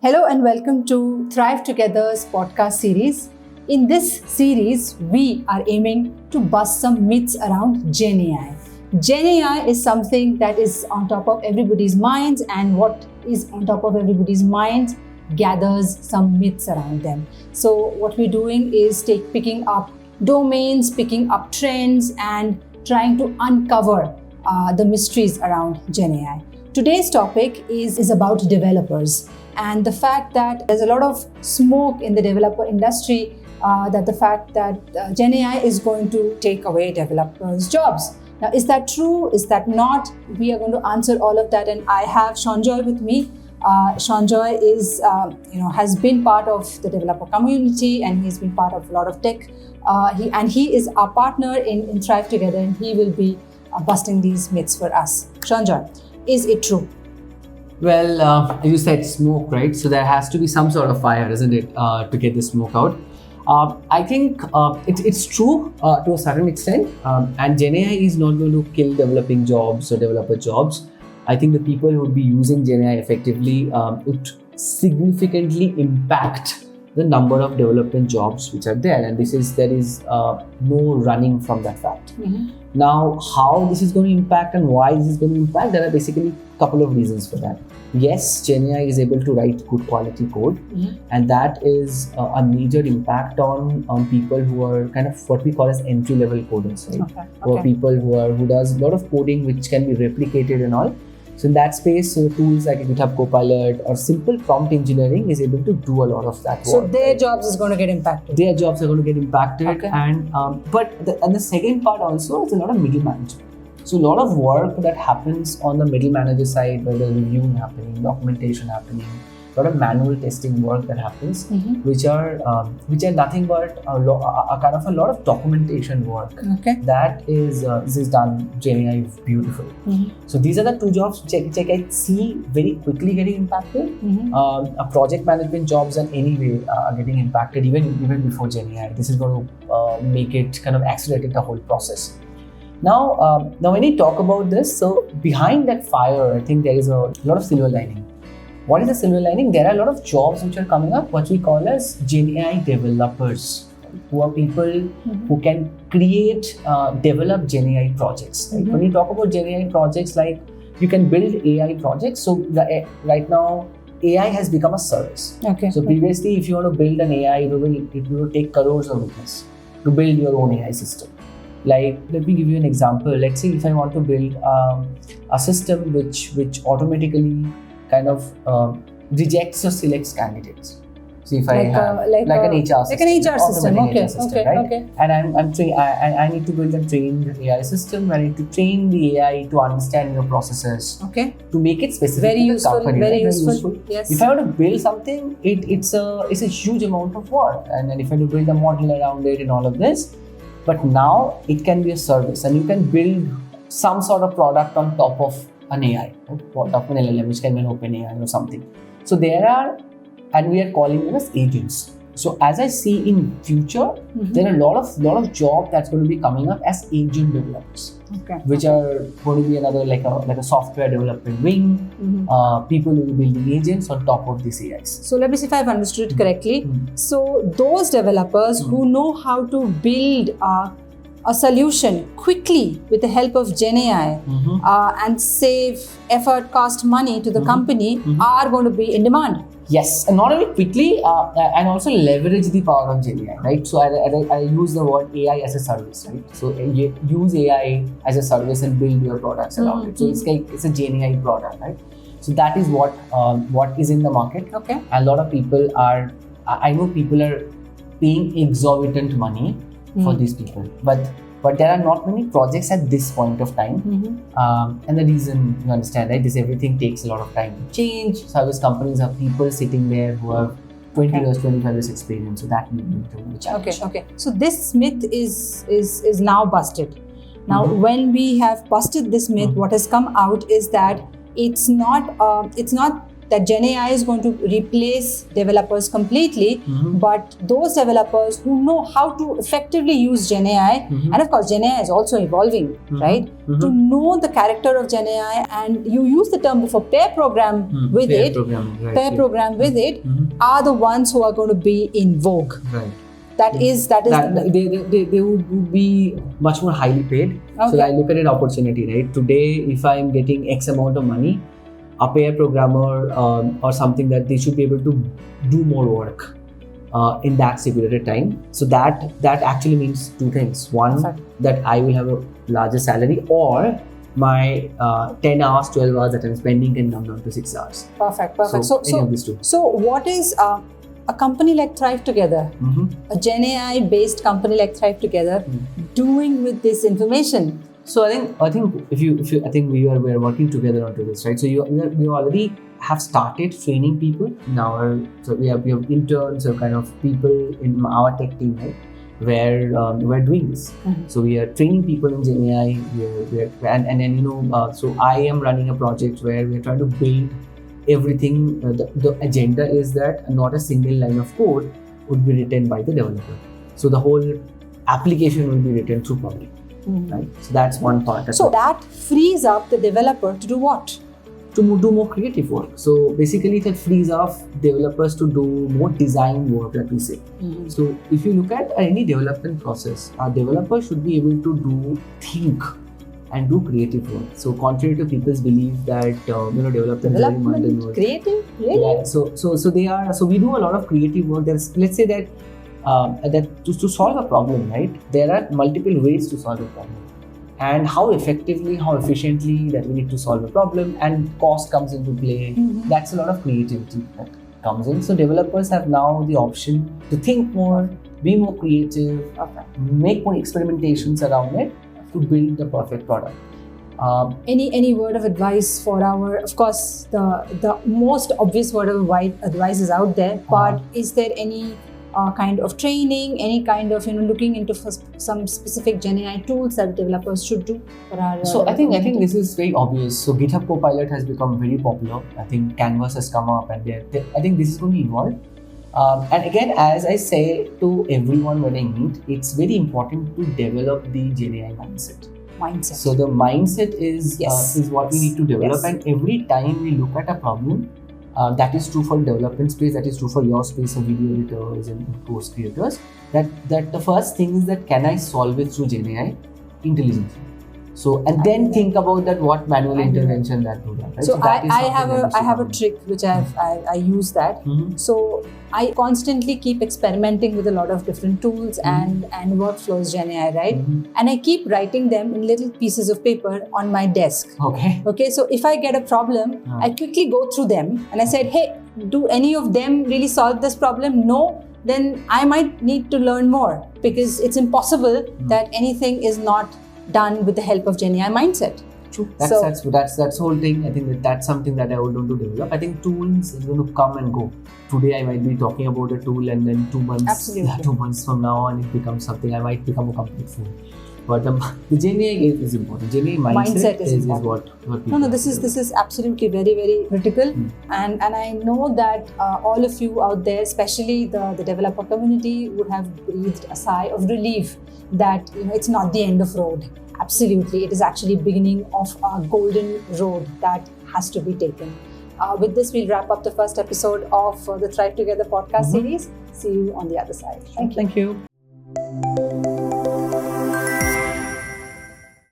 Hello and welcome to Thrive Together's podcast series. In this series, we are aiming to bust some myths around GenAI. GenAI is something that is on top of everybody's minds, and what is on top of everybody's minds gathers some myths around them. So what we're doing is picking up domains, picking up trends, and trying to uncover the mysteries around GenAI. Today's topic is about developers and the fact that there's a lot of smoke in the developer industry, that the fact that GenAI is going to take away developers' jobs. Now, is that true? Is that not? We are going to answer all of that, and I have Sanjoy with me. Sanjoy is, has been part of the developer community, and he's been part of a lot of tech. He is our partner in Thrive Together, and he will be busting these myths for us. Sanjoy, is it true? Well, you said smoke, right? So there has to be some sort of fire, isn't it, to get the smoke out? I think it's true to a certain extent, and GenAI is not going to kill developing jobs or developer jobs. I think the people who would be using GenAI effectively would significantly impact the number of development jobs which are there, and there is no running from that fact. Mm-hmm. Now, how this is going to impact and why this is going to impact, there are basically a couple of reasons for that. Yes, GenAI is able to write good quality code, and that is a major impact on people who are kind of what we call as entry-level coders, right? Okay. Or people who does a lot of coding which can be replicated and all. So in that space, tools like GitHub Copilot or simple prompt engineering is able to do a lot of that work. So their jobs is going to get impacted. Their jobs are going to get impacted, Okay. and the second part also is a lot of middle management. So a lot of work that happens on the middle manager side, where there's reviewing happening, documentation happening, a lot of manual testing work that happens, which are nothing but a lot of documentation work. Okay. That is done GenAI beautiful. So these are the two jobs which I can see very quickly getting impacted. Project management jobs in any way are getting impacted even before GenAI. This is going to make it kind of accelerate the whole process. Now when you talk about this, so behind that fire, I think there is a lot of silver lining. What is the silver lining? There are a lot of jobs which are coming up, what we call as GenAI developers, who are people who can create, develop GenAI projects. Right? When you talk about GenAI projects, like you can build AI projects. So right now, AI has become a service. Okay. So previously, if you want to build an AI, it will take crores of rupees to build your own AI system. Like, let me give you an example. Let's say if I want to build a system which automatically kind of rejects or selects candidates. So if I have an HR system, like an HR system, right? Okay. And I need to build a trained AI system. I need to train the AI to understand your processes. Okay. To make it specific Very to the useful. company. Very right? useful. Yes. If I want to build something, it's a huge amount of work, and then if I want to build a model around it and all of this, but now it can be a service, and you can build some sort of product on top of an AI, right? Top of an LLM, which can be an open AI or something. So there are, and we are calling them as agents. So as I see in future, there are a lot of job that's going to be coming up as agent developers, which are going to be another like a software development wing. People will be building agents on top of these AIs. So let me see if I've understood it correctly. So those developers who know how to build a solution quickly with the help of GenAI and save effort, cost, money to the company are going to be in demand. Yes, and not only quickly, and also leverage the power of GenAI, right? So I use the word AI as a service, right? So use AI as a service and build your products around it. So it's a GenAI product, right? So that is what is in the market. Okay. A lot of people I know people are paying exorbitant money for these people, but there are not many projects at this point of time. And the reason, you understand, right? Everything takes a lot of time to change. Service companies have people sitting there who have 20 years, 25 years experience. So that may be a challenge. Okay. So this myth is now busted. Now, when we have busted this myth, what has come out is that it's not that GenAI is going to replace developers completely, but those developers who know how to effectively use GenAI, and of course GenAI is also evolving, right? To know the character of GenAI, and you use the term before, pair program with pair it, program with it, are the ones who are going to be in vogue. Right. They would be much more highly paid. Okay. So I look at an opportunity, right? Today, if I'm getting X amount of money, a pair programmer or something, that they should be able to do more work in that stipulated time. So that actually means two things. One, that I will have a larger salary, or my 10 hours, 12 hours that I'm spending can come down to 6 hours. Perfect. So what is a company like Thrive Together, a GenAI based company like Thrive Together, doing with this information? So I think if you I think we are working together onto this, right? So we already have started training people in our, so we have interns or kind of people in our tech team, right? Where we're doing this. So we are training people in GenAI. So I am running a project where we're trying to build everything. The agenda is that not a single line of code would be written by the developer. So the whole application will be written through public. Right? So that's one part. So that frees up the developer to do what? To do more creative work. So basically that frees up developers to do more design work, like we say. So if you look at any development process, a developer should be able to think and do creative work. So contrary to people's belief that development is very mundane work. Creative, really? Yeah. So they are. So we do a lot of creative work. Let's say that to solve a problem, right? There are multiple ways to solve a problem, and how effectively, how efficiently that we need to solve a problem, and cost comes into play. That's a lot of creativity that comes in. So developers have now the option to think more, be more creative, make more experimentations around it, to build the perfect product. Any word of advice for our, of course, the most obvious word of advice is out there, but is there any kind of training, any kind of looking into some specific GenAI tools that developers should do for our? So I think this is very obvious. So GitHub Copilot has become very popular. I think Canvas has come up, and I think this is going to evolve. And again, as I say to everyone when I meet, it's very important to develop the GenAI mindset. So the mindset is what we need to develop, and every time we look at a problem, that is true for development space, that is true for your space of video editors and post creators, that the first thing is that can I solve it through GenAI intelligently? So, and then think about that what manual intervention that would have. Right? So I have a trick which I use that. So I constantly keep experimenting with a lot of different tools and workflows, GenAI, right? And I keep writing them in little pieces of paper on my desk. Okay. So if I get a problem, I quickly go through them and I said, hey, do any of them really solve this problem? No. Then I might need to learn more, because it's impossible that anything is not done with the help of GenAI mindset. True. That's the whole thing. I think that's something that I would want to develop. I think tools is going to come and go. Today I might be talking about a tool, and then 2 months from now, and it becomes something, I might become a complete fool. But the GenAI is important. GenAI mindset is what people. No, this is absolutely very, very critical. And I know that all of you out there, especially the developer community, would have breathed a sigh of relief that it's not the end of road. Absolutely, it is actually beginning of a golden road that has to be taken. With this, we'll wrap up the first episode of the Thrive Together podcast series. See you on the other side. Thank you. Thank you.